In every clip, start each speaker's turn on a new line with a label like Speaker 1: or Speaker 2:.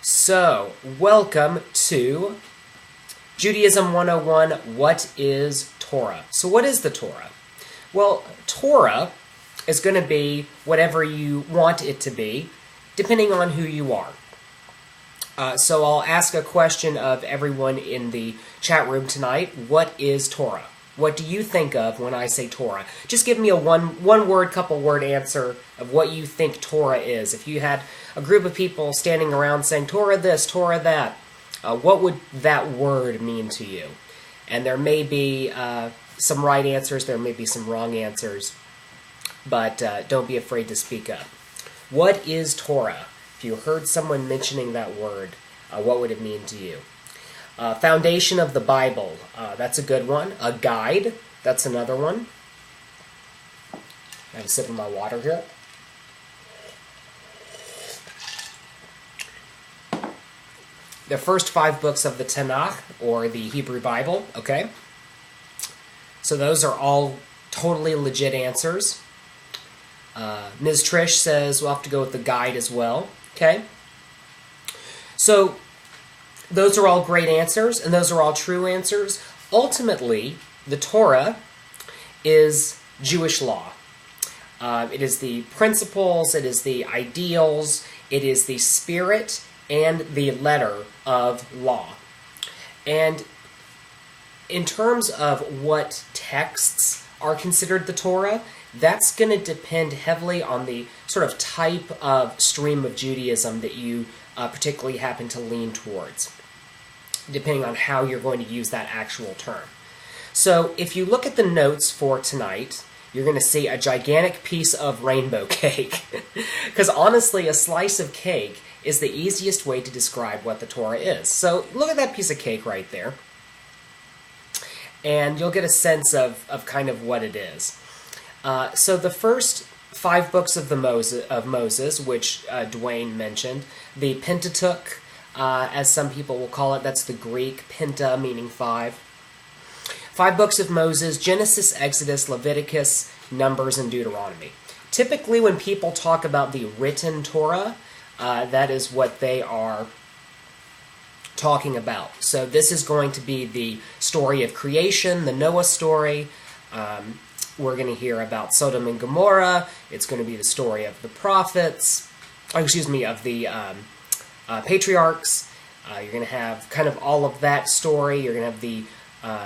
Speaker 1: So, welcome to Judaism 101, What is Torah? So what is the Torah? Well, Torah is going to be whatever you want it to be, depending on who you are. So I'll ask a question of everyone in the chat room tonight. What is Torah? What do you think of when I say Torah? Just give me a one-word, couple-word answer of what you think Torah is. If you had a group of people standing around saying, Torah this, Torah that, what would that word mean to you? And there may be some right answers, there may be some wrong answers, but don't be afraid to speak up. What is Torah? If you heard someone mentioning that word, what would it mean to you? Foundation of the Bible, that's a good one. A guide, that's another one. I have a sip of my water here. The first 5 books of the Tanakh, or the Hebrew Bible, okay? So those are all totally legit answers. Ms. Trish says we'll have to go with the guide as well, okay? So those are all great answers, and those are all true answers. Ultimately, the Torah is Jewish law. It is the principles, it is the ideals, it is the spirit and the letter of law. And in terms of what texts are considered the Torah, that's going to depend heavily on the sort of type of stream of Judaism that you particularly happen to lean towards, depending on how you're going to use that actual term. So if you look at the notes for tonight, you're going to see a gigantic piece of rainbow cake. Because honestly, a slice of cake is the easiest way to describe what the Torah is. So look at that piece of cake right there, and you'll get a sense of kind of what it is. So the first 5 books of Moses, which Dwayne mentioned, the Pentateuch, as some people will call it, that's the Greek, penta meaning 5. 5 books of Moses, Genesis, Exodus, Leviticus, Numbers, and Deuteronomy. Typically when people talk about the written Torah, that is what they are talking about. So this is going to be the story of creation, the Noah story. We're going to hear about Sodom and Gomorrah. It's going to be the story of the prophets, of the patriarchs. You're going to have kind of all of that story. You're going to have the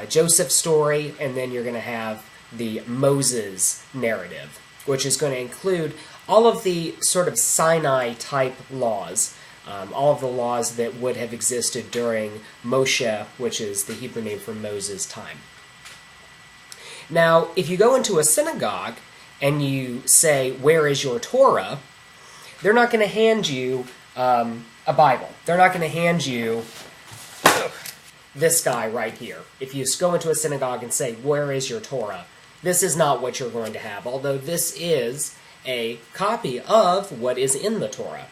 Speaker 1: Joseph story, and then you're going to have the Moses narrative, which is going to include all of the sort of Sinai-type laws, all of the laws that would have existed during Moshe, which is the Hebrew name for Moses' time. Now, if you go into a synagogue and you say, where is your Torah, they're not going to hand you a Bible. They're not going to hand you this guy right here. If you go into a synagogue and say, where is your Torah? This is not what you're going to have, although this is a copy of what is in the Torah.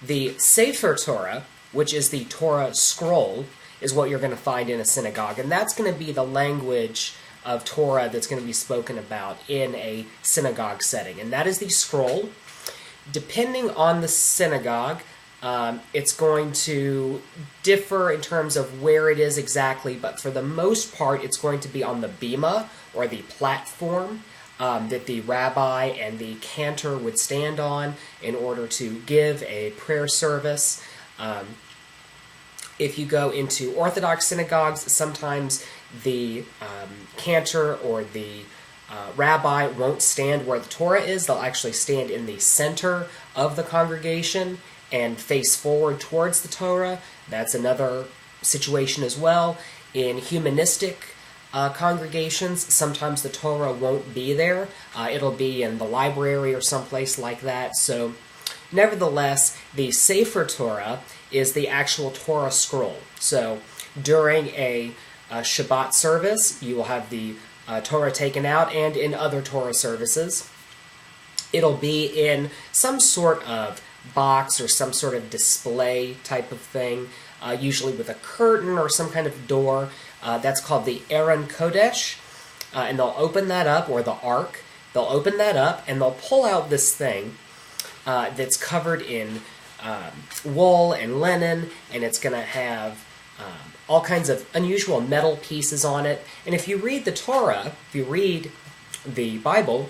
Speaker 1: The Sefer Torah, which is the Torah scroll, is what you're going to find in a synagogue, and that's going to be the language of Torah that's going to be spoken about in a synagogue setting, and that is the scroll. Depending on the synagogue, it's going to differ in terms of where it is exactly, but for the most part, it's going to be on the bima, or the platform, that the rabbi and the cantor would stand on in order to give a prayer service. If you go into Orthodox synagogues, sometimes the cantor or the rabbi won't stand where the Torah is. They'll actually stand in the center of the congregation and face forward towards the Torah. That's another situation as well. In humanistic congregations, sometimes the Torah won't be there. It'll be in the library or someplace like that. So, nevertheless, the Sefer Torah is the actual Torah scroll. So, during a Shabbat service, you will have the Torah taken out, and in other Torah services, it'll be in some sort of box or some sort of display type of thing, usually with a curtain or some kind of door. That's called the Aron Kodesh, and they'll open that up, or the Ark. They'll open that up, and they'll pull out this thing that's covered in wool and linen, and it's going to have all kinds of unusual metal pieces on it. And if you read the Torah, if you read the Bible,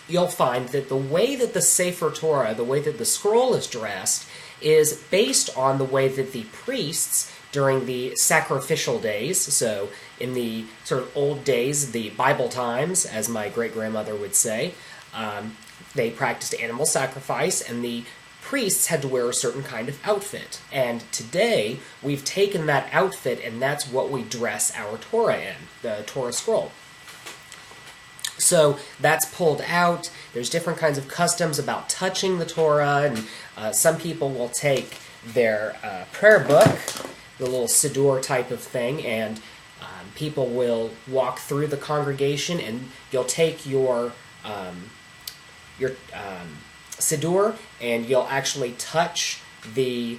Speaker 1: you'll find that the way that the Sefer Torah, the way that the scroll is dressed, is based on the way that the priests during the sacrificial days, so in the sort of old days, the Bible times, as my great-grandmother would say, they practiced animal sacrifice, and the priests had to wear a certain kind of outfit. And today, we've taken that outfit, and that's what we dress our Torah in, the Torah scroll. So that's pulled out. There's different kinds of customs about touching the Torah, and some people will take their prayer book, the little siddur type of thing, and people will walk through the congregation, and you'll take your siddur, and you'll actually touch the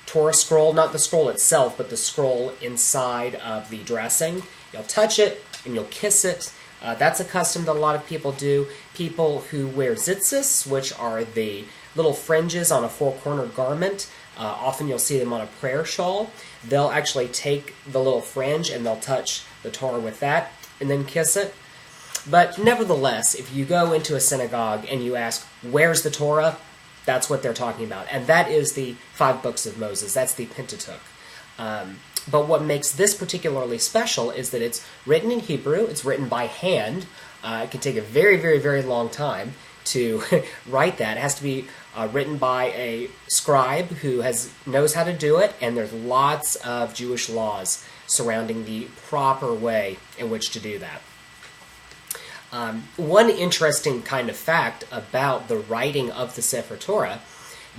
Speaker 1: Torah scroll, not the scroll itself, but the scroll inside of the dressing. You'll touch it, and you'll kiss it. That's a custom that a lot of people do. People who wear tzitzis, which are the little fringes on a four-corner garment, often you'll see them on a prayer shawl. They'll actually take the little fringe and they'll touch the Torah with that and then kiss it. But nevertheless, if you go into a synagogue and you ask, where's the Torah? That's what they're talking about. And that is the 5 books of Moses. That's the Pentateuch. But what makes this particularly special is that it's written in Hebrew. It's written by hand. It can take a very, very, very long time to write that. It has to be written by a scribe who knows how to do it, and there's lots of Jewish laws surrounding the proper way in which to do that. One interesting kind of fact about the writing of the Sefer Torah,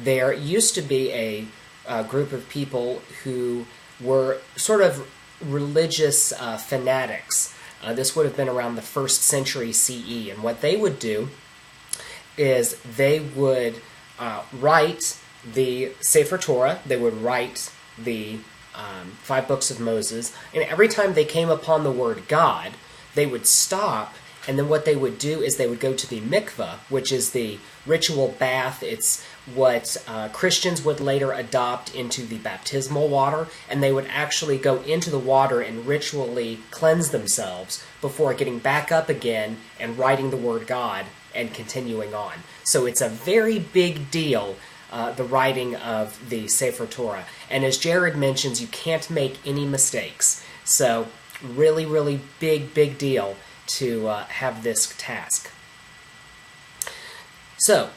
Speaker 1: there used to be a group of people who were sort of religious fanatics. This would have been around the 1st century CE, and what they would do is they would write the Sefer Torah, they would write the 5 books of Moses, and every time they came upon the word God, they would stop, and then what they would do is they would go to the mikveh, which is the ritual bath. It's what Christians would later adopt into the baptismal water, and they would actually go into the water and ritually cleanse themselves before getting back up again and writing the word God and continuing on. So it's a very big deal, the writing of the Sefer Torah. And as Jared mentions, you can't make any mistakes. So really, really big deal to have this task. So,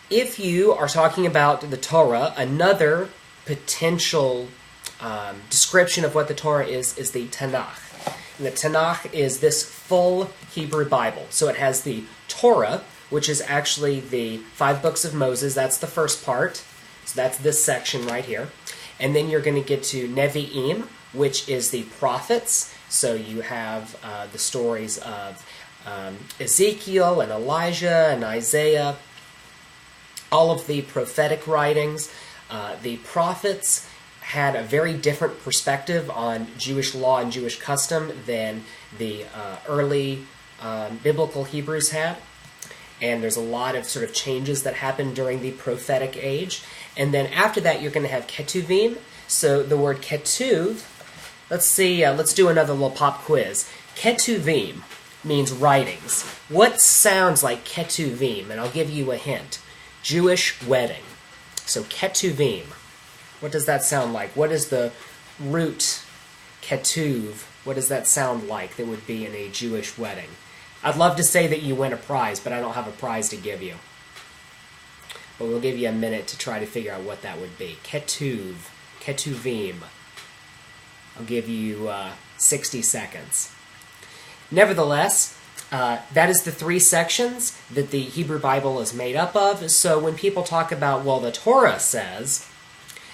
Speaker 1: if you are talking about the Torah, another potential description of what the Torah is the Tanakh. And the Tanakh is this full Hebrew Bible. So it has the Torah, which is actually the 5 books of Moses. That's the first part. So that's this section right here. And then you're going to get to Nevi'im, which is the prophets. So you have the stories of Ezekiel and Elijah and Isaiah, all of the prophetic writings. The prophets had a very different perspective on Jewish law and Jewish custom than the early biblical Hebrews had. And there's a lot of sort of changes that happened during the prophetic age. And then after that, you're going to have Ketuvim. So the word Ketuv, let's do another little pop quiz. Ketuvim means writings. What sounds like Ketuvim? And I'll give you a hint. Jewish wedding. So Ketuvim. What does that sound like? What is the root Ketuv? What does that sound like that would be in a Jewish wedding? I'd love to say that you win a prize, but I don't have a prize to give you. But we'll give you a minute to try to figure out what that would be. Ketuv. Ketuvim. I'll give you 60 seconds. Nevertheless, that is the 3 sections that the Hebrew Bible is made up of. So when people talk about, well, the Torah says,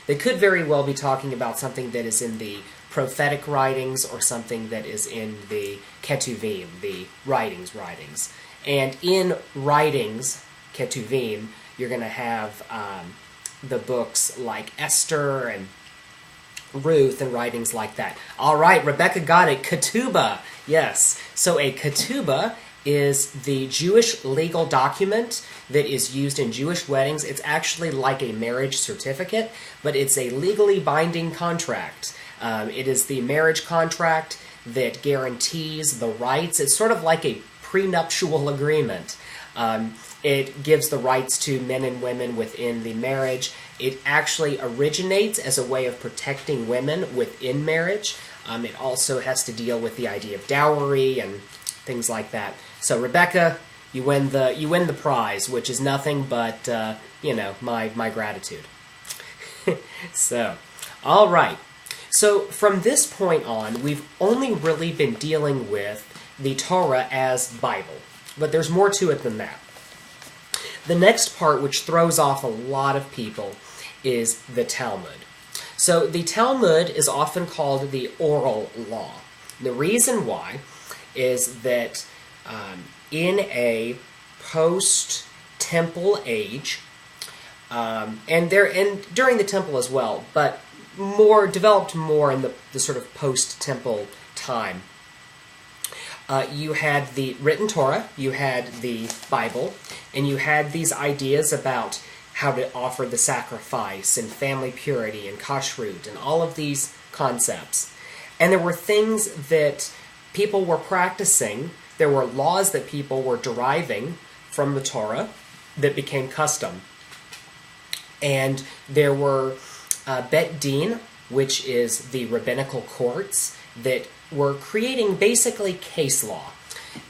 Speaker 1: they could very well be talking about something that is in the prophetic writings or something that is in the Ketuvim, the writings. And in writings, Ketuvim, you're going to have the books like Esther and Ruth and writings like that. All right, Rebecca got it. Ketubah. Yes. So a ketubah is the Jewish legal document that is used in Jewish weddings. It's actually like a marriage certificate, but it's a legally binding contract. It is the marriage contract that guarantees the rights. It's sort of like a prenuptial agreement. It gives the rights to men and women within the marriage. It actually originates as a way of protecting women within marriage. It also has to deal with the idea of dowry and things like that. So Rebecca, you win the prize, which is nothing but my gratitude. So, all right. So from this point on, we've only really been dealing with the Torah as Bible, but there's more to it than that. The next part, which throws off a lot of people, is the Talmud. So the Talmud is often called the oral law. The reason why is that in a post-temple age, and during the temple as well, but developed more in the sort of post-temple time. You had the written Torah, you had the Bible, and you had these ideas about how to offer the sacrifice and family purity and kashrut and all of these concepts. And there were things that people were practicing, there were laws that people were deriving from the Torah that became custom. And there were Bet Din, which is the rabbinical courts, that were creating basically case law.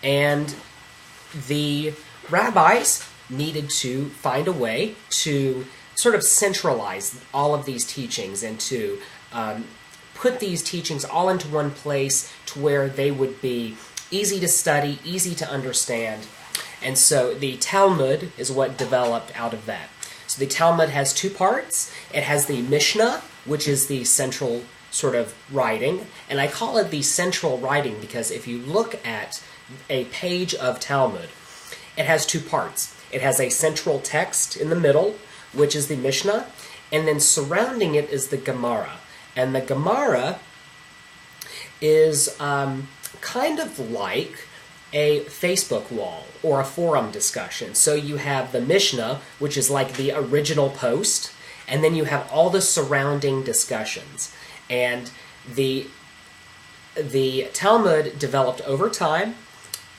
Speaker 1: And the rabbis needed to find a way to sort of centralize all of these teachings and to put these teachings all into one place to where they would be easy to study, easy to understand. And so the Talmud is what developed out of that. So the Talmud has two parts. It has the Mishnah, which is the central sort of writing. And I call it the central writing because if you look at a page of Talmud, it has two parts. It has a central text in the middle, which is the Mishnah, and then surrounding it is the Gemara. And the Gemara is kind of like a Facebook wall or a forum discussion. So you have the Mishnah, which is like the original post, and then you have all the surrounding discussions. And the Talmud developed over time.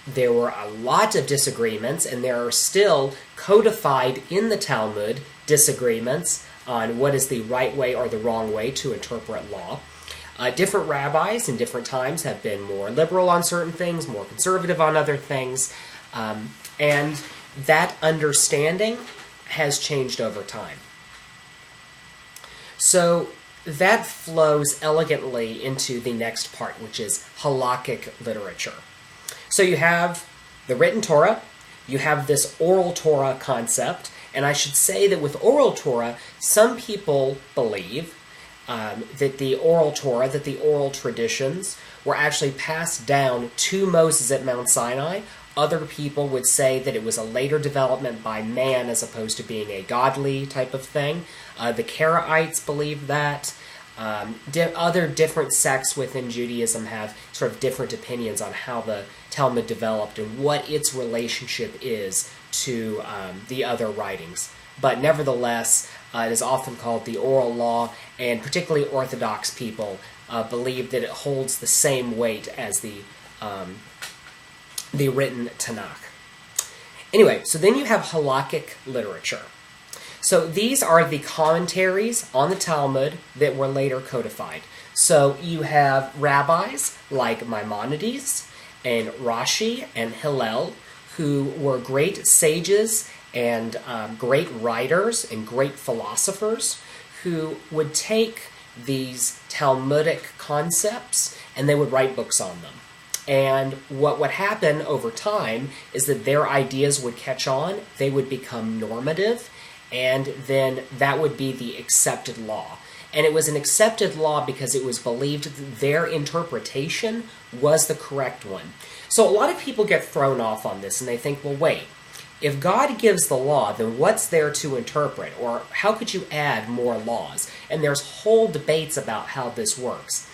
Speaker 1: There were a lot of disagreements, and there are still codified in the Talmud disagreements on what is the right way or the wrong way to interpret law. Different rabbis in different times have been more liberal on certain things, more conservative on other things, and that understanding has changed over time. So that flows elegantly into the next part, which is halakhic literature. So you have the written Torah, you have this oral Torah concept, and I should say that with oral Torah, some people believe that the oral Torah, that the oral traditions were actually passed down to Moses at Mount Sinai. Other people would say that it was a later development by man as opposed to being a godly type of thing. The Karaites believe that. Other different sects within Judaism have sort of different opinions on how the Talmud developed and what its relationship is to the other writings. But nevertheless, it is often called the oral law, and particularly Orthodox people believe that it holds the same weight as the written Tanakh. Anyway, so then you have halakhic literature. So these are the commentaries on the Talmud that were later codified. So you have rabbis like Maimonides and Rashi and Hillel, who were great sages and great writers and great philosophers, who would take these Talmudic concepts and they would write books on them. And what would happen over time is that their ideas would catch on, they would become normative, and then that would be the accepted law. And it was an accepted law because it was believed that their interpretation was the correct one. So a lot of people get thrown off on this and they think, well, wait, if God gives the law, then what's there to interpret? Or how could you add more laws? And there's whole debates about how this works.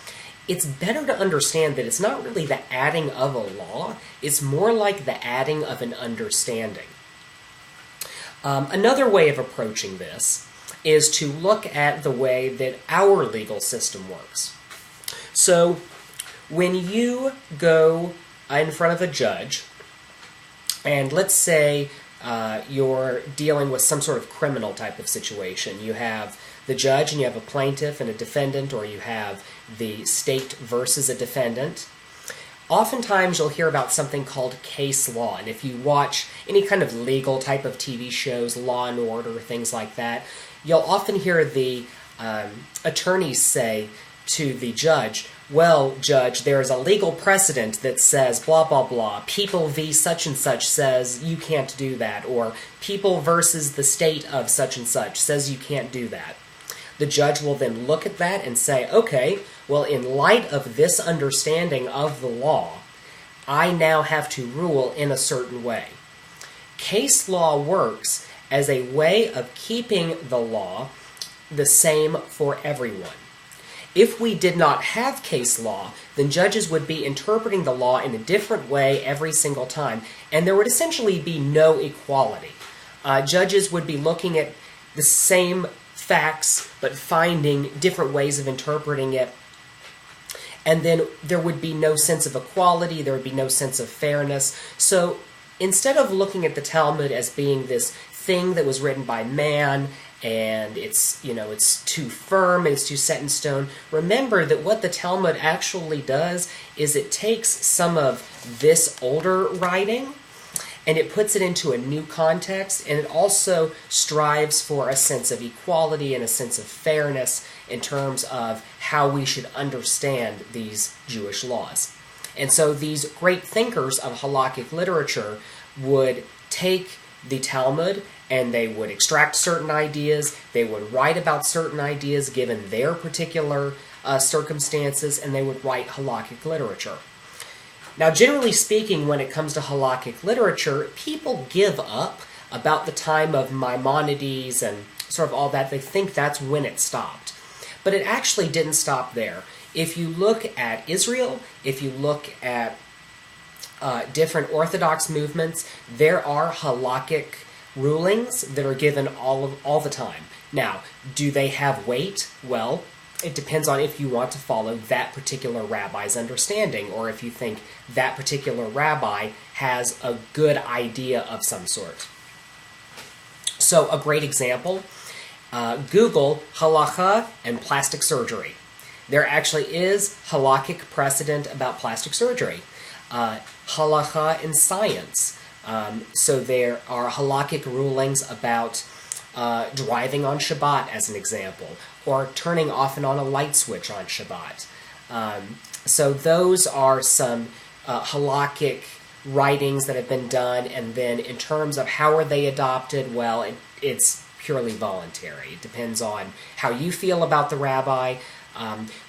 Speaker 1: it's better to understand that it's not really the adding of a law, it's more like the adding of an understanding. Another way of approaching this is to look at the way that our legal system works. So, when you go in front of a judge, and let's say you're dealing with some sort of criminal type of situation. You have the judge and you have a plaintiff and a defendant, or you have the state versus a defendant. Oftentimes you'll hear about something called case law, and if you watch any kind of legal type of TV shows, Law and Order, things like that, you'll often hear the attorneys say to the judge, well, judge, there is a legal precedent that says blah, blah, blah. People v. such and such says you can't do that. Or people versus the state of such and such says you can't do that. The judge will then look at that and say, okay, well, in light of this understanding of the law, I now have to rule in a certain way. Case law works as a way of keeping the law the same for everyone. If we did not have case law, then judges would be interpreting the law in a different way every single time, and there would essentially be no equality. Judges would be looking at the same facts, but finding different ways of interpreting it, and then there would be no sense of equality, there would be no sense of fairness. So instead of looking at the Talmud as being this thing that was written by man, and it's too firm, and it's too set in stone, remember that what the Talmud actually does is it takes some of this older writing and it puts it into a new context, and it also strives for a sense of equality and a sense of fairness in terms of how we should understand these Jewish laws. And so these great thinkers of halakhic literature would take the Talmud and they would extract certain ideas, they would write about certain ideas given their particular circumstances, and they would write halakhic literature. Now, generally speaking, when it comes to halakhic literature, people give up about the time of Maimonides and sort of all that. They think that's when it stopped. But it actually didn't stop there. If you look at Israel, if you look at different Orthodox movements, there are halakhic rulings that are given all the time. Now, do they have weight? Well, it depends on if you want to follow that particular rabbi's understanding, or if you think that particular rabbi has a good idea of some sort. So, a great example, Google halakha and plastic surgery. There actually is halakhic precedent about plastic surgery. Halakha in science. So there are halakhic rulings about driving on Shabbat, as an example, or turning off and on a light switch on Shabbat. So those are some halakhic writings that have been done, and then in terms of how are they adopted, well, it's purely voluntary. It depends on how you feel about the rabbi.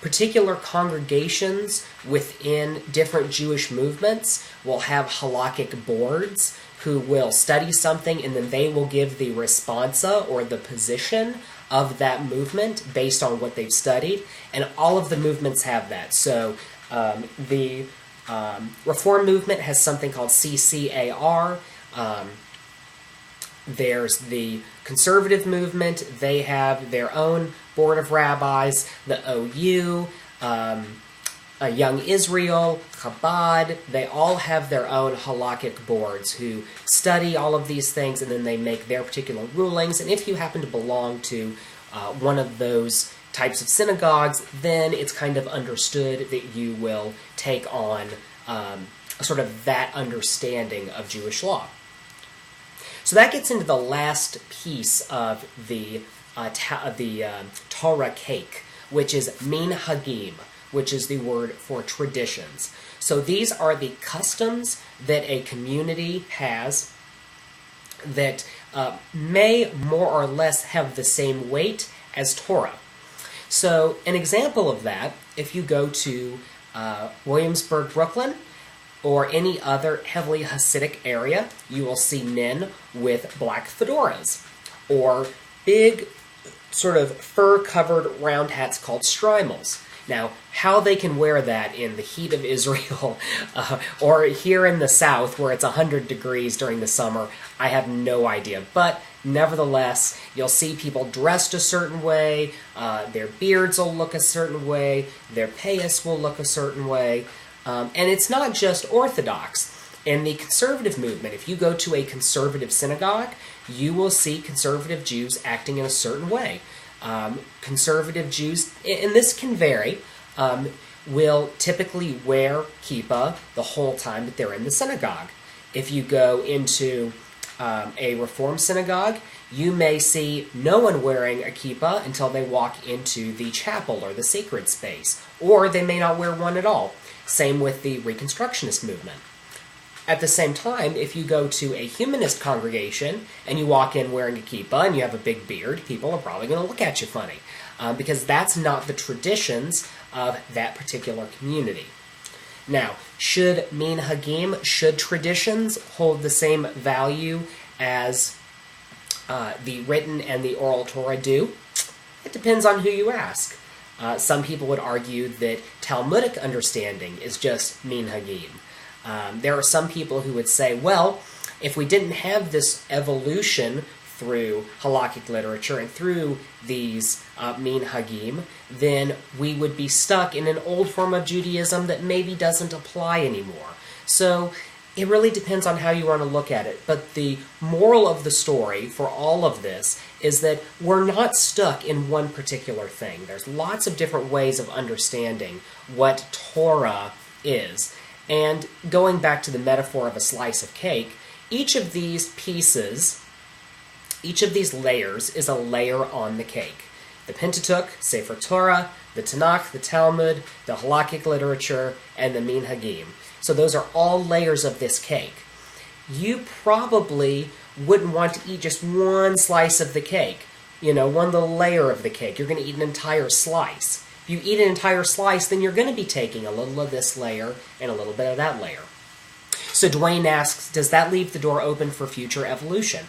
Speaker 1: Particular congregations within different Jewish movements will have halakhic boards who will study something, and then they will give the responsa, or the position of that movement based on what they've studied, and all of the movements have that. So the Reform movement has something called CCAR. There's the conservative movement. They have their own board of rabbis. The OU, Young Israel, Chabad, they all have their own halakhic boards who study all of these things, and then they make their particular rulings. And if you happen to belong to one of those types of synagogues, then it's kind of understood that you will take on sort of that understanding of Jewish law. So that gets into the last piece of the Torah cake, which is minhagim, which is the word for traditions. So these are the customs that a community has that may more or less have the same weight as Torah. So an example of that, if you go to Williamsburg, Brooklyn, or any other heavily Hasidic area, you will see men with black fedoras, or big sort of fur-covered round hats called shtreimels. Now, how they can wear that in the heat of Israel or here in the south where it's 100 degrees during the summer, I have no idea. But nevertheless, you'll see people dressed a certain way, their beards will look a certain way, their payas will look a certain way, and it's not just Orthodox. In the conservative movement, if you go to a conservative synagogue, you will see conservative Jews acting in a certain way. Conservative Jews, and this can vary, will typically wear kippah the whole time that they're in the synagogue. If you go into a Reform synagogue, you may see no one wearing a kippah until they walk into the chapel or the sacred space, or they may not wear one at all. Same with the Reconstructionist movement. At the same time, if you go to a humanist congregation and you walk in wearing a kippah and you have a big beard, people are probably going to look at you funny because that's not the traditions of that particular community. Now, should minhagim, should traditions hold the same value as the written and the oral Torah do? It depends on who you ask. Some people would argue that Talmudic understanding is just minhagim. There are some people who would say, well, if we didn't have this evolution through halakhic literature and through these minhagim, then we would be stuck in an old form of Judaism that maybe doesn't apply anymore. So it really depends on how you want to look at it. But the moral of the story for all of this is that we're not stuck in one particular thing. There's lots of different ways of understanding what Torah is. And going back to the metaphor of a slice of cake, each of these pieces, each of these layers is a layer on the cake. The Pentateuch, Sefer Torah, the Tanakh, the Talmud, the halakhic literature, and the minhagim. So those are all layers of this cake. You probably wouldn't want to eat just one slice of the cake, one little layer of the cake. You're going to eat an entire slice. If you eat an entire slice, then you're going to be taking a little of this layer and a little bit of that layer. So Dwayne asks, does that leave the door open for future evolution?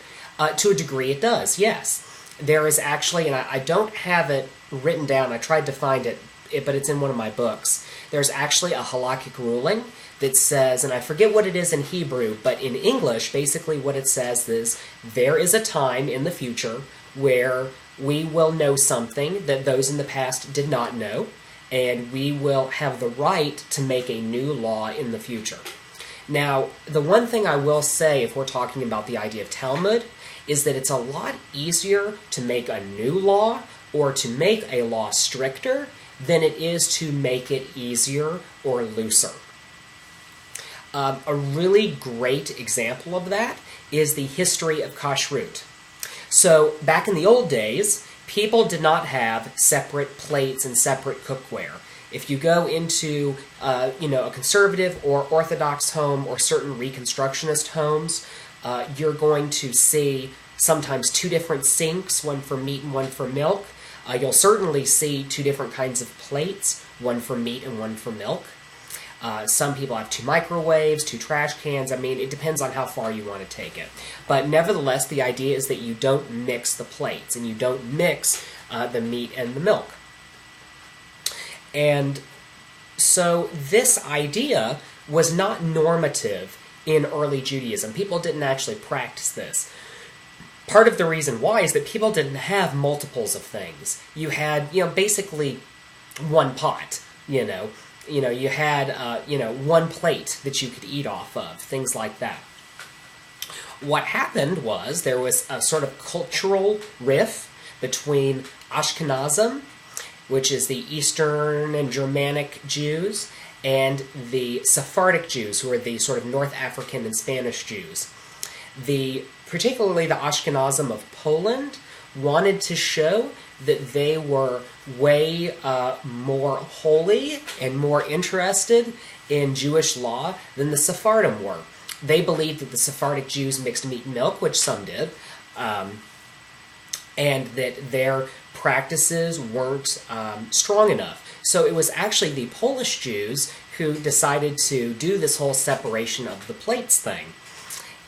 Speaker 1: To a degree it does, yes. There is actually, and I don't have it written down, I tried to find it, but it's in one of my books. There's actually a halakhic ruling that says, and I forget what it is in Hebrew, but in English, basically what it says is, there is a time in the future where we will know something that those in the past did not know, and we will have the right to make a new law in the future. Now, the one thing I will say, if we're talking about the idea of Talmud, is that it's a lot easier to make a new law or to make a law stricter than it is to make it easier or looser. A really great example of that is the history of kashrut. So back in the old days, people did not have separate plates and separate cookware. If you go into a conservative or Orthodox home or certain Reconstructionist homes, you're going to see sometimes two different sinks, one for meat and one for milk. You'll certainly see two different kinds of plates, one for meat and one for milk. Some people have two microwaves, two trash cans. I mean, it depends on how far you want to take it. But nevertheless, the idea is that you don't mix the plates and you don't mix the meat and the milk. And so this idea was not normative in early Judaism. People didn't actually practice this. Part of the reason why is that people didn't have multiples of things. You had, basically one pot, you had, one plate that you could eat off of, things like that. What happened was there was a sort of cultural rift between Ashkenazim, which is the Eastern and Germanic Jews, and the Sephardic Jews, who are the sort of North African and Spanish Jews. Particularly the Ashkenazim of Poland wanted to show that they were way more holy and more interested in Jewish law than the Sephardim were. They believed that the Sephardic Jews mixed meat and milk, which some did, and that their practices weren't strong enough. So it was actually the Polish Jews who decided to do this whole separation of the plates thing.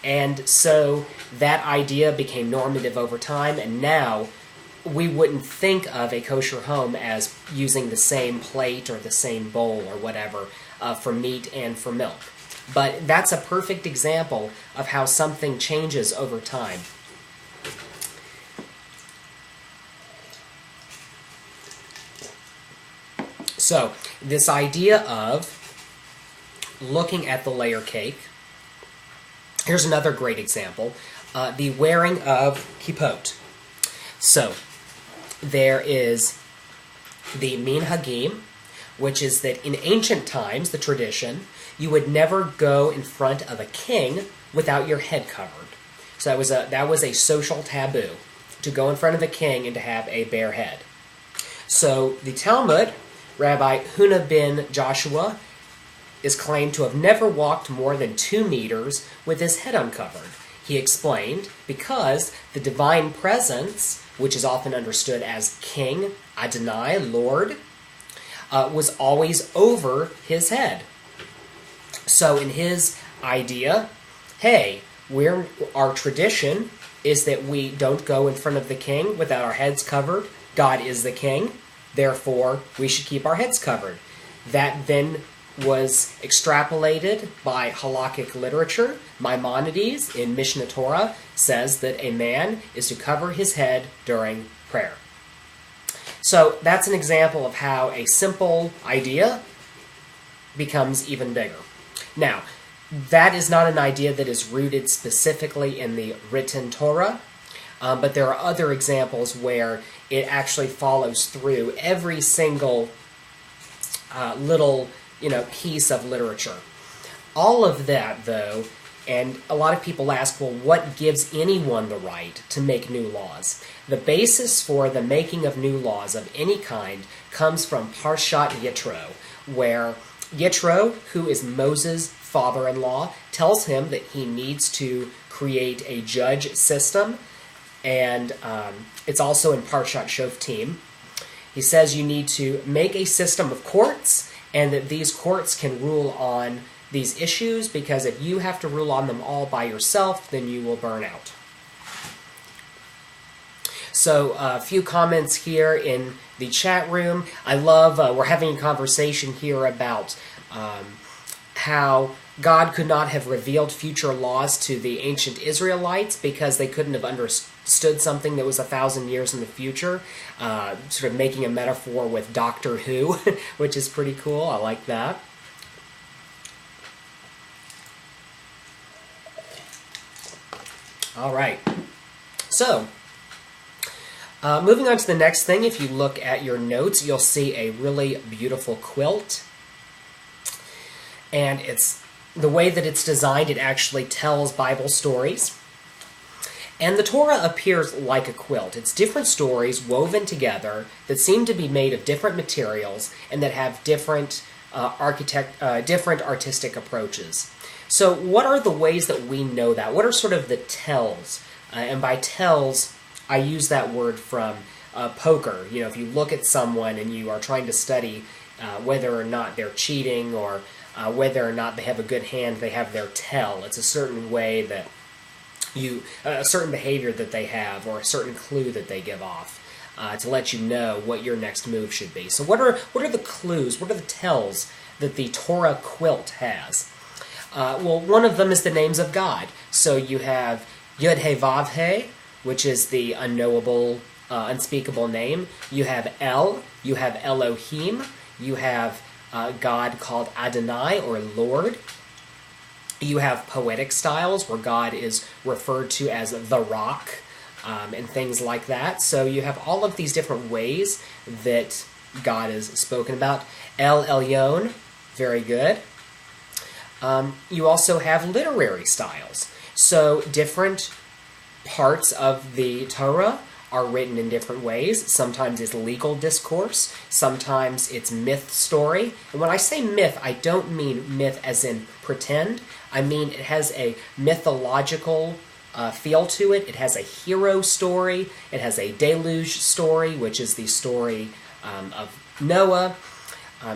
Speaker 1: And so that idea became normative over time, and now we wouldn't think of a kosher home as using the same plate or the same bowl or whatever for meat and for milk. But that's a perfect example of how something changes over time. So, this idea of looking at the layer cake, here's another great example, the wearing of kippot. So, there is the minhagim, which is that in ancient times, the tradition, you would never go in front of a king without your head covered. So that was a social taboo, to go in front of a king and to have a bare head. So the Talmud, Rabbi Huna ben Joshua, is claimed to have never walked more than 2 meters with his head uncovered. He explained, because the divine presence, which is often understood as King, Adonai, Lord, was always over his head. So in his idea, hey, our tradition is that we don't go in front of the king without our heads covered. God is the king, therefore we should keep our heads covered. That then was extrapolated by halakhic literature. Maimonides in Mishnah Torah says that a man is to cover his head during prayer. So that's an example of how a simple idea becomes even bigger. Now, that is not an idea that is rooted specifically in the written Torah, but there are other examples where it actually follows through every single little piece of literature. All of that, though, and a lot of people ask, well, what gives anyone the right to make new laws? The basis for the making of new laws of any kind comes from Parshat Yitro, where Yitro, who is Moses' father-in-law, tells him that he needs to create a judge system, and it's also in Parshat Shoftim. He says you need to make a system of courts, and that these courts can rule on these issues, because if you have to rule on them all by yourself, then you will burn out. So a few comments here in the chat room. I love, we're having a conversation here about how God could not have revealed future laws to the ancient Israelites because they couldn't have understood something that was 1,000 years in the future, sort of making a metaphor with Doctor Who, which is pretty cool. I like that. All right. So, moving on to the next thing, if you look at your notes, you'll see a really beautiful quilt. And it's the way that it's designed, it actually tells Bible stories. And the Torah appears like a quilt. It's different stories woven together that seem to be made of different materials and that have different different artistic approaches. So what are the ways that we know that? What are sort of the tells? And by tells, I use that word from poker. If you look at someone and you are trying to study whether or not they're cheating or whether or not they have a good hand, they have their tell. It's a certain way that a certain behavior that they have or a certain clue that they give off to let you know what your next move should be. So what are the clues? What are the tells that the Torah quilt has? Well, one of them is the names of God. So you have Yud He Vav He, which is the unknowable, unspeakable name. You have El, you have Elohim, you have God called Adonai or Lord. You have poetic styles where God is referred to as the rock and things like that. So you have all of these different ways that God is spoken about. El Elyon, very good. You also have literary styles. So different parts of the Torah are written in different ways. Sometimes it's legal discourse. Sometimes it's myth story. And when I say myth, I don't mean myth as in pretend. I mean it has a mythological feel to it. It has a hero story. It has a deluge story, which is the story of Noah.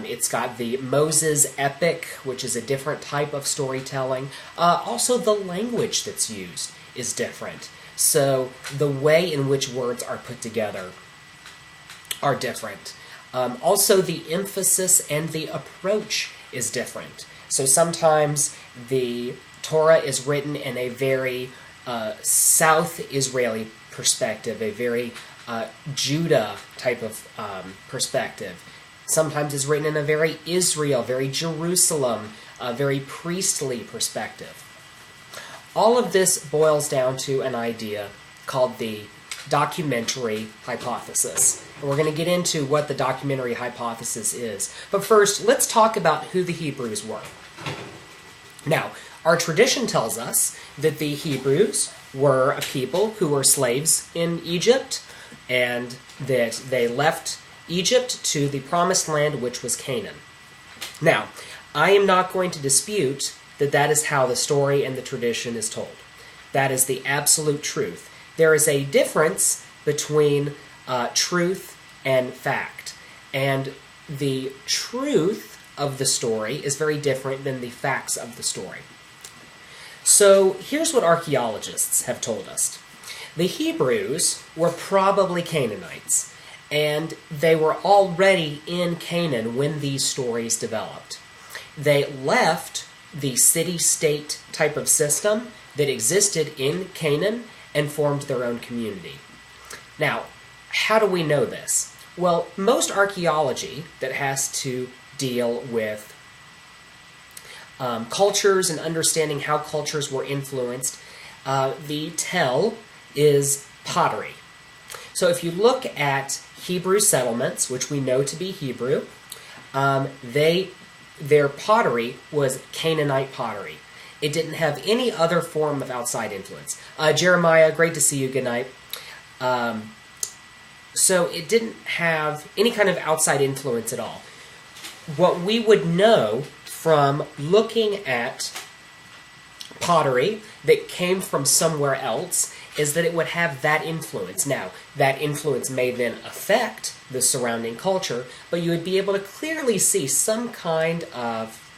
Speaker 1: It's got the Moses epic, which is a different type of storytelling. Also, the language that's used is different. So the way in which words are put together are different. Also, the emphasis and the approach is different. So sometimes the Torah is written in a very South Israeli perspective, a very Judah type of perspective. Sometimes it's written in a very Israel, very Jerusalem, very priestly perspective. All of this boils down to an idea called the documentary hypothesis. And we're going to get into what the documentary hypothesis is. But first, let's talk about who the Hebrews were. Now, our tradition tells us that the Hebrews were a people who were slaves in Egypt, and that they left Egypt to the promised land, which was Canaan. Now, I am not going to dispute that that is how the story and the tradition is told. That is the absolute truth. There is a difference between truth and fact, and the truth of the story is very different than the facts of the story. So here's what archaeologists have told us. The Hebrews were probably Canaanites, and they were already in Canaan when these stories developed. They left the city-state type of system that existed in Canaan and formed their own community. Now, how do we know this? Well, most archaeology that has to deal with cultures and understanding how cultures were influenced, the tell is pottery. So if you look at Hebrew settlements, which we know to be Hebrew, their pottery was Canaanite pottery. It didn't have any other form of outside influence. Jeremiah, great to see you. Good night. So it didn't have any kind of outside influence at all. What we would know from looking at pottery that came from somewhere else is that it would have that influence. Now, that influence may then affect the surrounding culture, but you would be able to clearly see some kind of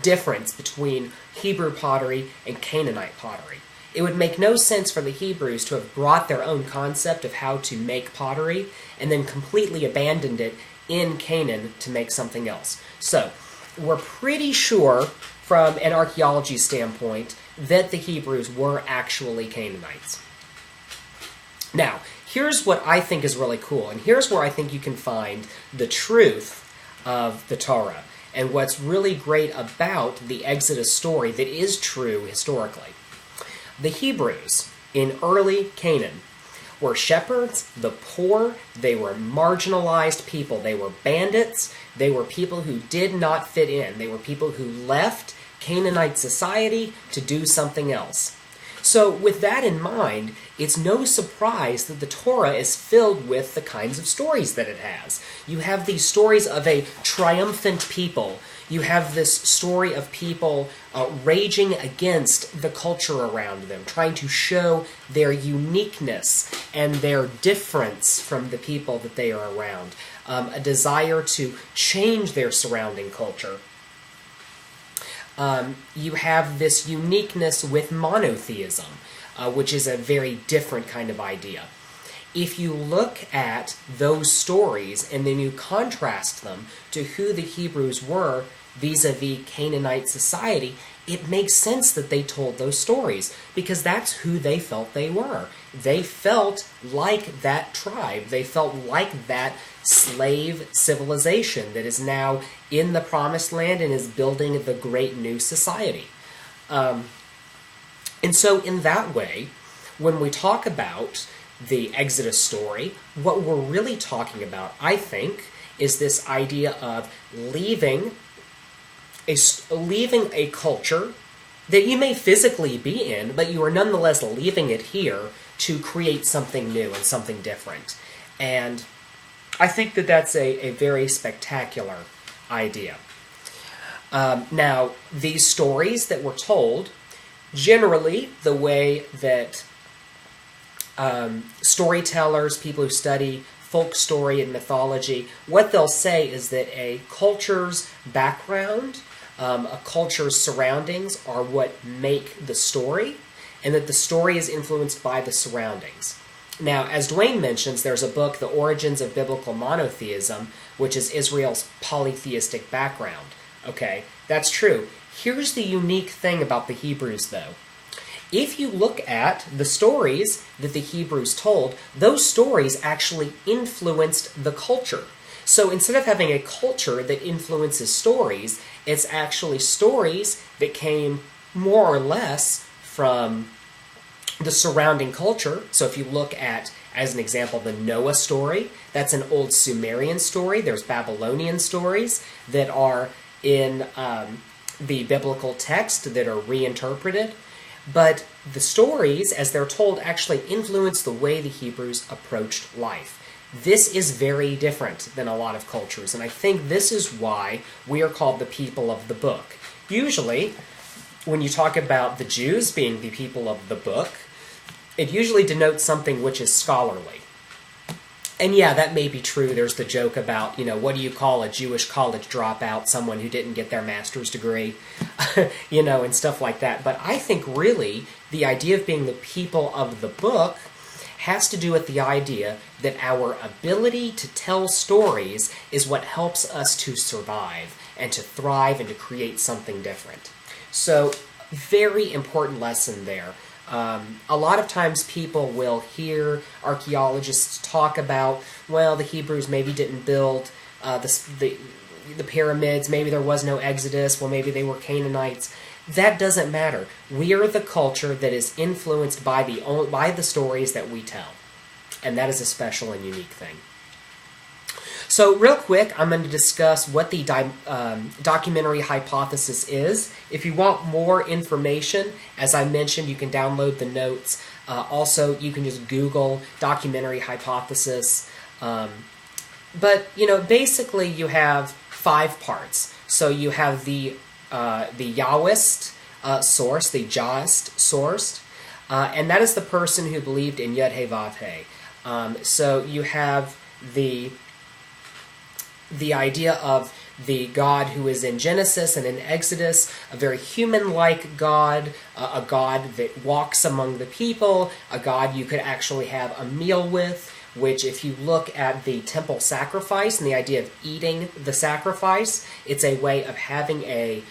Speaker 1: difference between Hebrew pottery and Canaanite pottery. It would make no sense for the Hebrews to have brought their own concept of how to make pottery and then completely abandoned it in Canaan to make something else. So, we're pretty sure from an archaeology standpoint that the Hebrews were actually Canaanites. Now, here's what I think is really cool, and here's where I think you can find the truth of the Torah, and what's really great about the Exodus story that is true historically. The Hebrews in early Canaan were shepherds, the poor, they were marginalized people, they were bandits, they were people who did not fit in, they were people who left Canaanite society to do something else. So with that in mind, it's no surprise that the Torah is filled with the kinds of stories that it has. You have these stories of a triumphant people. You have this story of people raging against the culture around them, trying to show their uniqueness and their difference from the people that they are around, a desire to change their surrounding culture. You have this uniqueness with monotheism, which is a very different kind of idea. If you look at those stories and then you contrast them to who the Hebrews were vis-a-vis Canaanite society, it makes sense that they told those stories because that's who they felt they were. They felt like that tribe. They felt like that slave civilization that is now in the promised land and is building the great new society. And so in that way, when we talk about the Exodus story, what we're really talking about, I think, is this idea of leaving a culture that you may physically be in, but you are nonetheless leaving it here to create something new and something different. And I think that that's a very spectacular idea. Now, these stories that were told, generally the way that storytellers, people who study folk story and mythology, what they'll say is that a culture's background, a culture's surroundings are what make the story, and that the story is influenced by the surroundings. Now, as Dwayne mentions, there's a book, The Origins of Biblical Monotheism, which is Israel's polytheistic background. Okay, that's true. Here's the unique thing about the Hebrews, though. If you look at the stories that the Hebrews told, those stories actually influenced the culture. So instead of having a culture that influences stories, it's actually stories that came more or less from the surrounding culture. So if you look at, as an example, the Noah story, that's an old Sumerian story. There's Babylonian stories that are in the biblical text that are reinterpreted. But the stories, as they're told, actually influence the way the Hebrews approached life. This is very different than a lot of cultures, and I think this is why we are called the people of the book. Usually, when you talk about the Jews being the people of the book, it usually denotes something which is scholarly. And yeah, that may be true. There's the joke about, what do you call a Jewish college dropout, someone who didn't get their master's degree, and stuff like that. But I think really the idea of being the people of the book has to do with the idea that our ability to tell stories is what helps us to survive and to thrive and to create something different. So, very important lesson there. A lot of times people will hear archaeologists talk about, well, the Hebrews maybe didn't build the pyramids, maybe there was no Exodus, well, maybe they were Canaanites. That doesn't matter. We are the culture that is influenced by the stories that we tell. And that is a special and unique thing. So real quick, I'm going to discuss what the documentary hypothesis is. If you want more information, as I mentioned, you can download the notes. Also, you can just Google documentary hypothesis. But, basically you have 5 parts. So you have the Yahwist source, the Jahist source, and that is the person who believed in Yud He Vav He. So you have the idea of the God who is in Genesis and in Exodus, a very human-like God, a God that walks among the people, a God you could actually have a meal with, which if you look at the temple sacrifice and the idea of eating the sacrifice, it's a way of having a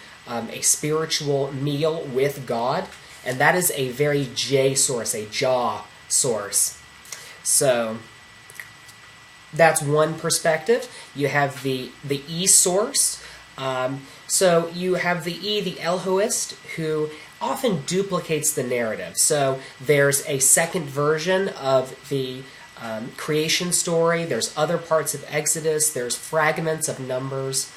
Speaker 1: spiritual meal with God, and that is a very J source, a Jah source. So that's one perspective. You have the E source. So you have the E, the Elohist, who often duplicates the narrative. So there's a second version of the creation story. There's other parts of Exodus. There's fragments of Numbers.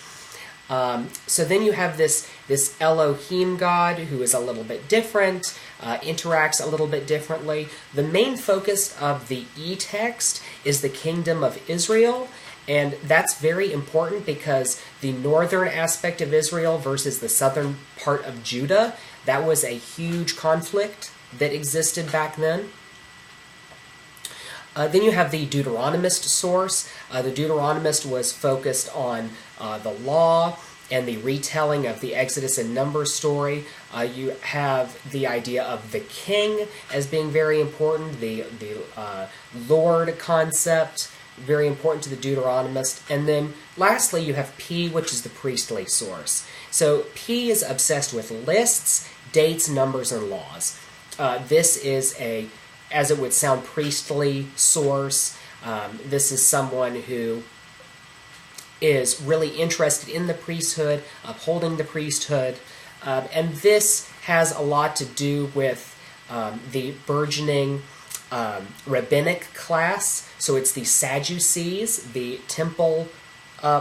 Speaker 1: So then you have this Elohim God who is a little bit different, interacts a little bit differently. The main focus of the E-text is the kingdom of Israel, and that's very important because the northern aspect of Israel versus the southern part of Judah, that was a huge conflict that existed back then. Then you have the Deuteronomist source. The Deuteronomist was focused on the law and the retelling of the Exodus and Numbers story. You have the idea of the king as being very important, the Lord concept, very important to the Deuteronomist. And then lastly, you have P, which is the priestly source. So P is obsessed with lists, dates, numbers, and laws. This is as it would sound, priestly source. This is someone who is really interested in the priesthood, upholding the priesthood, and this has a lot to do with the burgeoning rabbinic class. So it's the Sadducees, the temple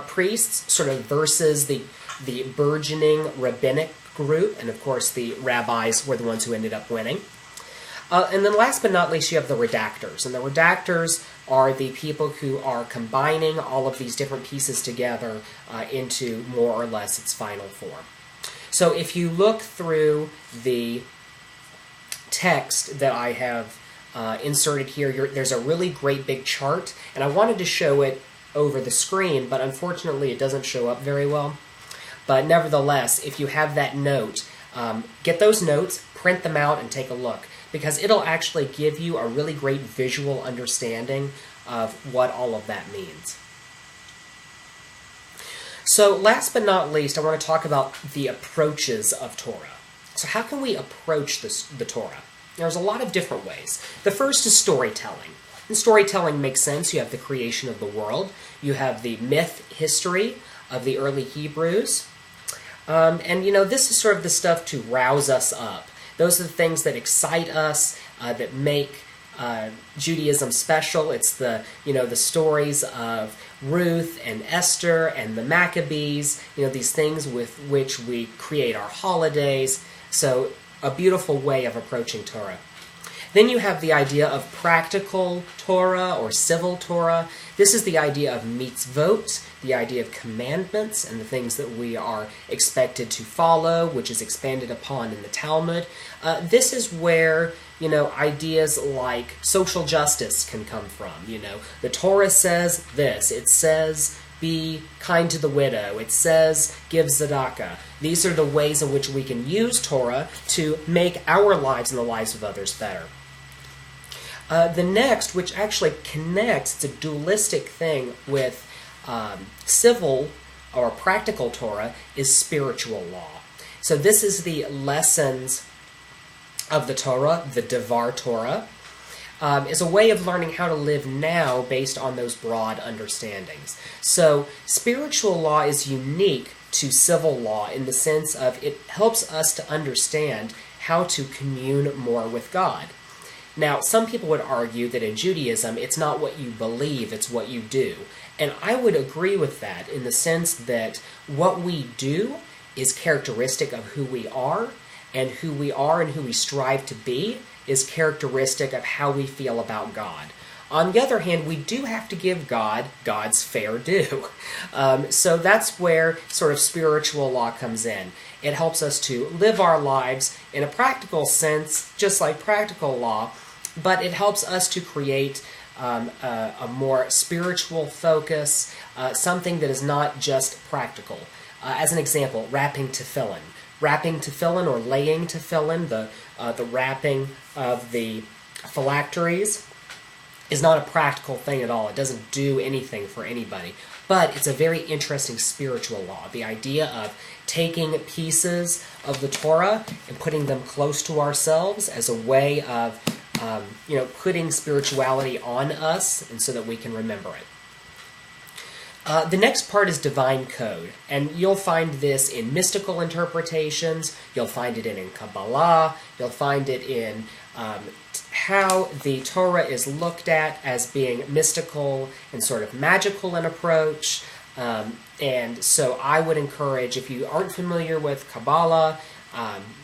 Speaker 1: priests, sort of versus the burgeoning rabbinic group, and of course the rabbis were the ones who ended up winning. And then last but not least, you have the redactors. And the redactors are the people who are combining all of these different pieces together into more or less its final form. So if you look through the text that I have inserted here, there's a really great big chart. And I wanted to show it over the screen, but unfortunately it doesn't show up very well. But nevertheless, if you have that note, get those notes, print them out, and take a look. because it'll actually give you a really great visual understanding of what all of that means. So last but not least, I want to talk about the approaches of Torah. So how can we approach the Torah? There's a lot of different ways. The first is storytelling. And storytelling makes sense. You have the creation of the world. You have the myth history of the early Hebrews. And, this is sort of the stuff to rouse us up. Those are the things that excite us, that make Judaism special. It's the stories of Ruth and Esther and the Maccabees, these things with which we create our holidays. So a beautiful way of approaching Torah. Then you have the idea of practical Torah or civil Torah. This is the idea of mitzvot, the idea of commandments and the things that we are expected to follow, which is expanded upon in the Talmud. This is where, ideas like social justice can come from. The Torah says this. It says, be kind to the widow. It says, give tzedakah. These are the ways in which we can use Torah to make our lives and the lives of others better. The next, which actually connects, it's a dualistic thing with civil or practical Torah, is spiritual law. So this is the lessons of the Torah, the Devar Torah, is a way of learning how to live now based on those broad understandings. So spiritual law is unique to civil law in the sense of it helps us to understand how to commune more with God. Now, some people would argue that in Judaism, it's not what you believe, it's what you do. And I would agree with that in the sense that what we do is characteristic of who we are, and who we are and who we strive to be is characteristic of how we feel about God. On the other hand, we do have to give God God's fair due. So that's where sort of spiritual law comes in. It helps us to live our lives in a practical sense, just like practical law, but it helps us to create a more spiritual focus, something that is not just practical. As an example, wrapping tefillin. Wrapping tefillin or laying tefillin, the wrapping of the phylacteries, is not a practical thing at all. It doesn't do anything for anybody. But it's a very interesting spiritual law. The idea of taking pieces of the Torah and putting them close to ourselves as a way of putting spirituality on us and so that we can remember it. The next part is divine code, and you'll find this in mystical interpretations, you'll find it in Kabbalah, you'll find it in how the Torah is looked at as being mystical and sort of magical in approach. And so I would encourage, if you aren't familiar with Kabbalah,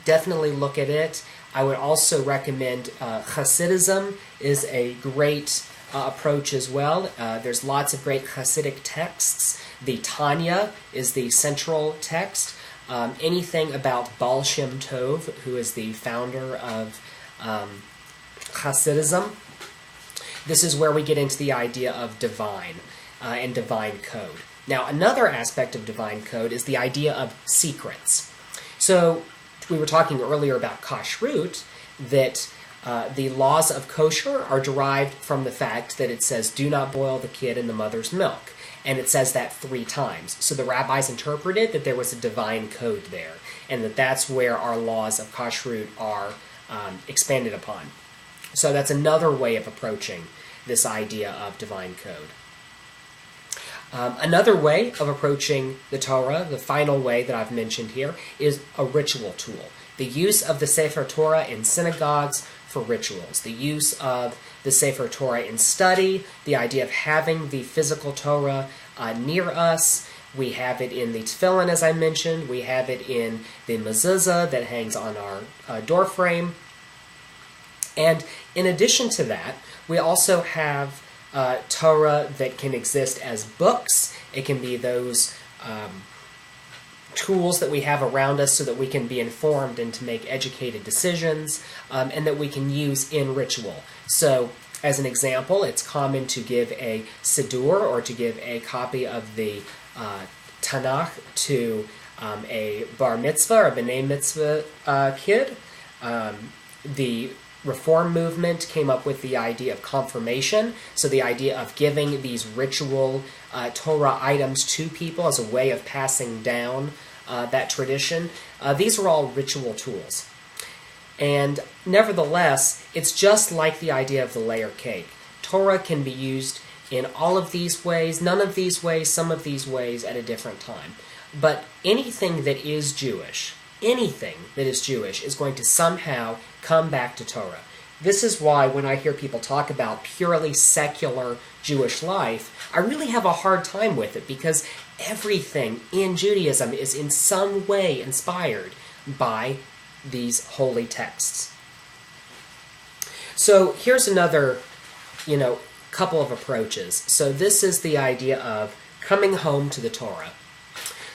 Speaker 1: definitely look at it. I would also recommend Hasidism is a great approach as well. There's lots of great Hasidic texts. The Tanya is the central text. Anything about Baal Shem Tov, who is the founder of Hasidism. This is where we get into the idea of divine and divine code. Now, another aspect of divine code is the idea of secrets. So, we were talking earlier about kashrut, that the laws of kosher are derived from the fact that it says, do not boil the kid in the mother's milk. And it says that 3 times. So the rabbis interpreted that there was a divine code there, and that that's where our laws of kashrut are expanded upon. So that's another way of approaching this idea of divine code. Another way of approaching the Torah, the final way that I've mentioned here, is a ritual tool. The use of the Sefer Torah in synagogues for rituals. The use of the Sefer Torah in study, the idea of having the physical Torah near us. We have it in the tefillin, as I mentioned. We have it in the mezuzah that hangs on our door frame. And in addition to that, we also have Torah that can exist as books. It can be those tools that we have around us so that we can be informed and to make educated decisions, and that we can use in ritual. So, as an example, it's common to give a siddur or to give a copy of the Tanakh to a bar mitzvah or b'nai mitzvah kid. The Reform movement came up with the idea of confirmation, so the idea of giving these ritual Torah items to people as a way of passing down that tradition. These are all ritual tools. And nevertheless, it's just like the idea of the layer cake. Torah can be used in all of these ways, none of these ways, some of these ways at a different time. But anything that is Jewish, is going to somehow come back to Torah. This is why when I hear people talk about purely secular Jewish life, I really have a hard time with it, because everything in Judaism is in some way inspired by these holy texts. So here's another, couple of approaches. So this is the idea of coming home to the Torah.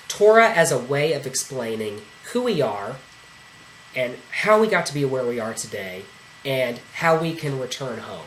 Speaker 1: Torah as a way of explaining who we are and how we got to be where we are today and how we can return home.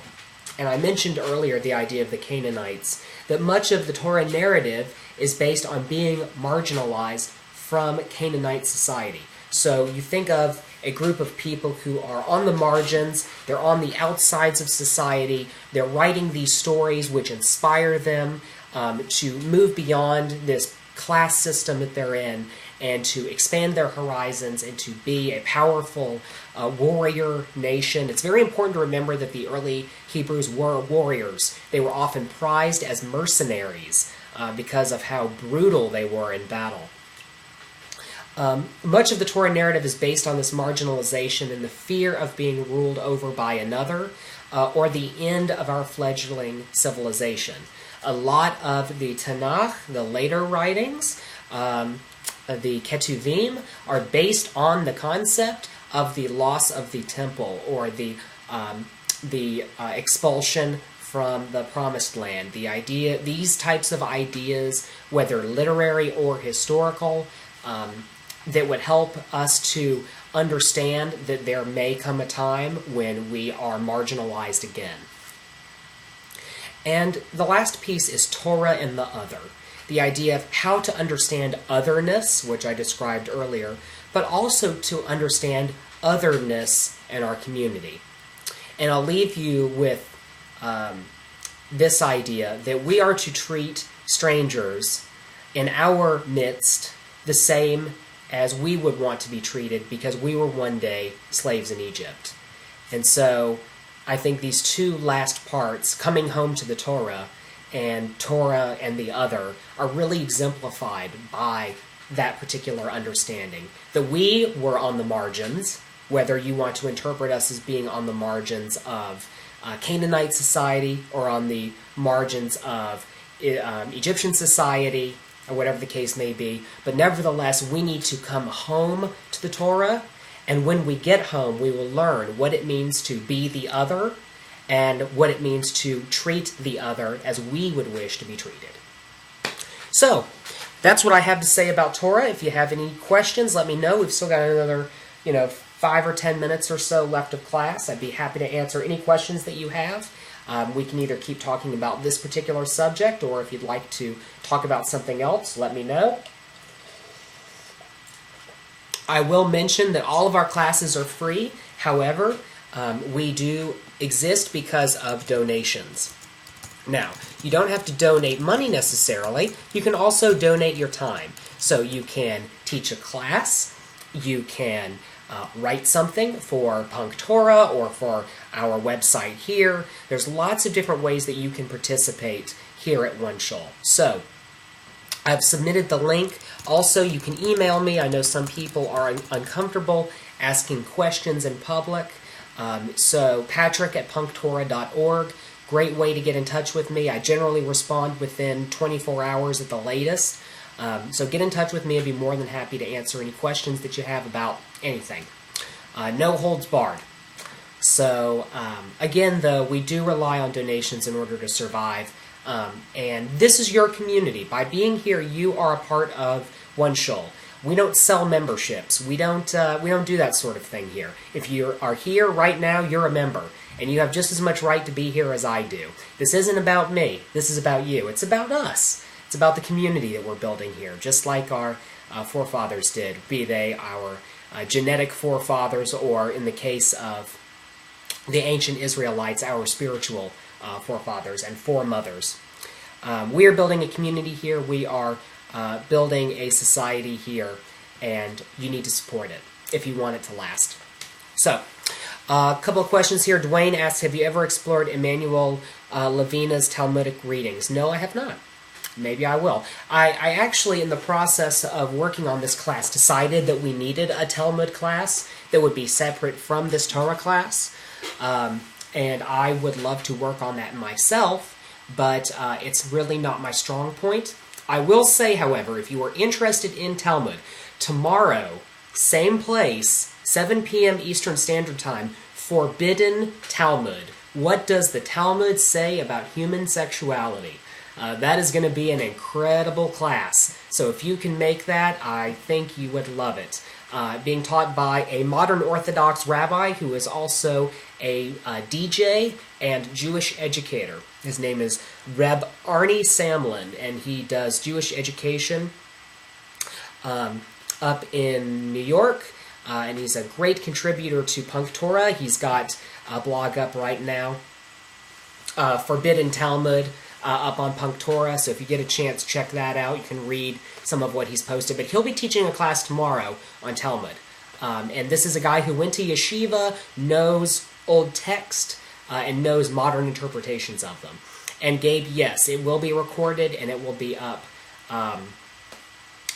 Speaker 1: And I mentioned earlier the idea of the Canaanites, that much of the Torah narrative is based on being marginalized from Canaanite society. So you think of a group of people who are on the margins, they're on the outsides of society, they're writing these stories which inspire them to move beyond this class system that they're in and to expand their horizons and to be a powerful warrior nation. It's very important to remember that the early Hebrews were warriors. They were often prized as mercenaries because of how brutal they were in battle. Much of the Torah narrative is based on this marginalization and the fear of being ruled over by another or the end of our fledgling civilization. A lot of the Tanakh, the later writings, the Ketuvim, are based on the concept of the loss of the temple or the expulsion from the Promised Land. The idea, these types of ideas, whether literary or historical, that would help us to understand that there may come a time when we are marginalized again. And the last piece is Torah and the other. The idea of how to understand otherness, which I described earlier, but also to understand otherness in our community. And I'll leave you with this idea that we are to treat strangers in our midst the same as we would want to be treated, because we were one day slaves in Egypt. And so I think these two last parts, coming home to the Torah and the other, are really exemplified by that particular understanding. That we were on the margins, whether you want to interpret us as being on the margins of Canaanite society or on the margins of Egyptian society, or whatever the case may be. But nevertheless, we need to come home to the Torah, and when we get home, we will learn what it means to be the other and what it means to treat the other as we would wish to be treated. So, that's what I have to say about Torah. If you have any questions, let me know. We've still got another, 5 or 10 minutes or so left of class. I'd be happy to answer any questions that you have. We can either keep talking about this particular subject, or if you'd like to talk about something else, let me know. I will mention that all of our classes are free. However, we do exist because of donations. Now, you don't have to donate money necessarily. You can also donate your time. So you can teach a class, you can write something for PunkTorah or for our website here. There's lots of different ways that you can participate here at OneShul. So, I've submitted the link. Also, you can email me. I know some people are uncomfortable asking questions in public. So, patrick@punktorah.org. Great way to get in touch with me. I generally respond within 24 hours at the latest. So get in touch with me. I'd be more than happy to answer any questions that you have about anything. No holds barred. So, again, though, we do rely on donations in order to survive. And this is your community. By being here, you are a part of OneShul. We don't sell memberships. We don't do that sort of thing here. If you are here right now, you're a member. And you have just as much right to be here as I do. This isn't about me. This is about you. It's about us. It's about the community that we're building here, just like our forefathers did, be they our genetic forefathers or, in the case of the ancient Israelites, our spiritual forefathers and foremothers. We are building a community here. We are building a society here, and you need to support it if you want it to last. So, a couple of questions here. Dwayne asks, have you ever explored Emmanuel Levina's Talmudic readings? No, I have not. Maybe I will. I actually, in the process of working on this class, decided that we needed a Talmud class that would be separate from this Torah class. And I would love to work on that myself, but it's really not my strong point. I will say, however, if you are interested in Talmud, tomorrow, same place, 7 p.m. Eastern Standard Time, Forbidden Talmud. What does the Talmud say about human sexuality? That is going to be an incredible class. So if you can make that, I think you would love it. Being taught by a modern Orthodox rabbi who is also a DJ and Jewish educator. His name is Reb Arnie Samlin, and he does Jewish education up in New York. And he's a great contributor to PunkTorah. He's got a blog up right now, Forbidden Talmud, up on PunkTorah. So if you get a chance, check that out. You can read some of what he's posted. But he'll be teaching a class tomorrow on Talmud. And this is a guy who went to yeshiva, knows old text, and knows modern interpretations of them. And Gabe, yes, it will be recorded and it will be up on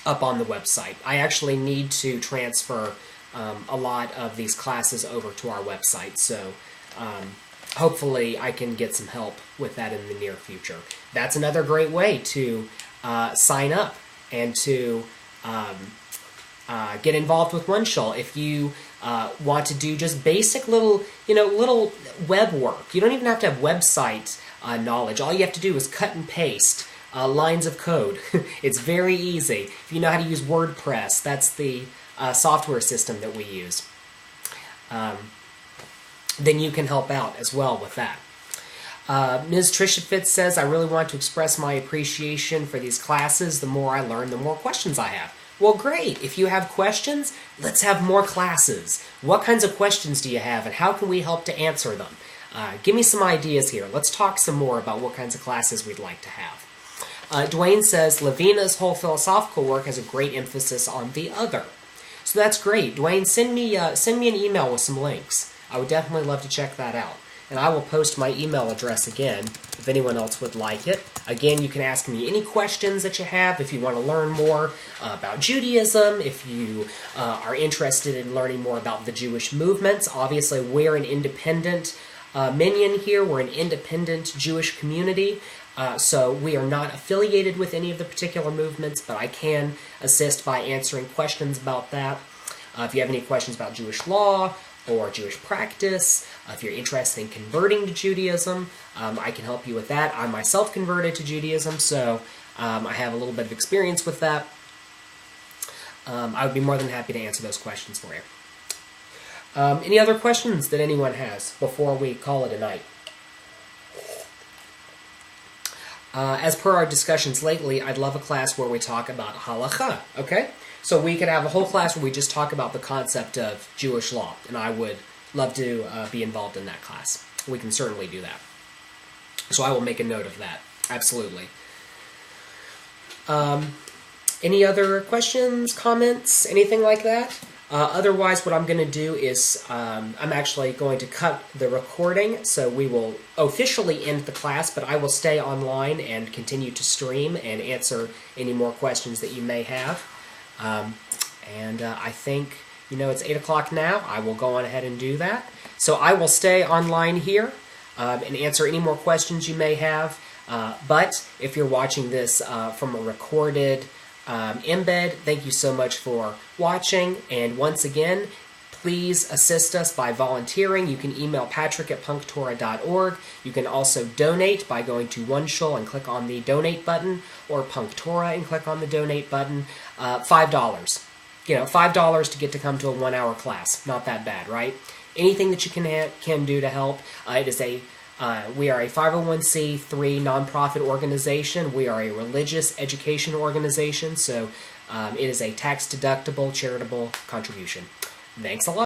Speaker 1: the website. I actually need to transfer a lot of these classes over to our website, so hopefully I can get some help with that in the near future. That's another great way to sign up and to get involved with OneShul. If you want to do just basic little web work, you don't even have to have website knowledge. All you have to do is cut and paste lines of code. It's very easy. If you know how to use WordPress, that's the software system that we use. Then you can help out as well with that. Ms. Trisha Fitz says, I really want to express my appreciation for these classes. The more I learn, the more questions I have. Well, great. If you have questions, let's have more classes. What kinds of questions do you have, and how can we help to answer them? Give me some ideas here. Let's talk some more about what kinds of classes we'd like to have. Dwayne says, Levina's whole philosophical work has a great emphasis on the other. So that's great. Dwayne, send me an email with some links. I would definitely love to check that out. And I will post my email address again if anyone else would like it. Again, you can ask me any questions that you have if you want to learn more about Judaism, if you are interested in learning more about the Jewish movements. Obviously, we're an independent minyan here. We're an independent Jewish community. So we are not affiliated with any of the particular movements, but I can assist by answering questions about that. If you have any questions about Jewish law or Jewish practice, if you're interested in converting to Judaism, I can help you with that. I myself converted to Judaism, so I have a little bit of experience with that. I would be more than happy to answer those questions for you. Any other questions that anyone has before we call it a night? As per our discussions lately, I'd love a class where we talk about halakha, okay? So we could have a whole class where we just talk about the concept of Jewish law, and I would love to be involved in that class. We can certainly do that. So I will make a note of that, absolutely. Any other questions, comments, anything like that? Otherwise, what I'm going to do is I'm actually going to cut the recording, so we will officially end the class, but I will stay online and continue to stream and answer any more questions that you may have. I think, it's 8 o'clock now. I will go on ahead and do that. So I will stay online here and answer any more questions you may have. But if you're watching this from a recorded embed, thank you so much for watching. And once again, please assist us by volunteering. You can email patrick@punktorah.org. You can also donate by going to OneShul and click on the donate button, or PunkTorah and click on the donate button. $5. $5 to get to come to a 1-hour class. Not that bad, right? Anything that you can do to help. We are a 501c3 nonprofit organization. We are a religious education organization, so it is a tax-deductible charitable contribution. Thanks a lot.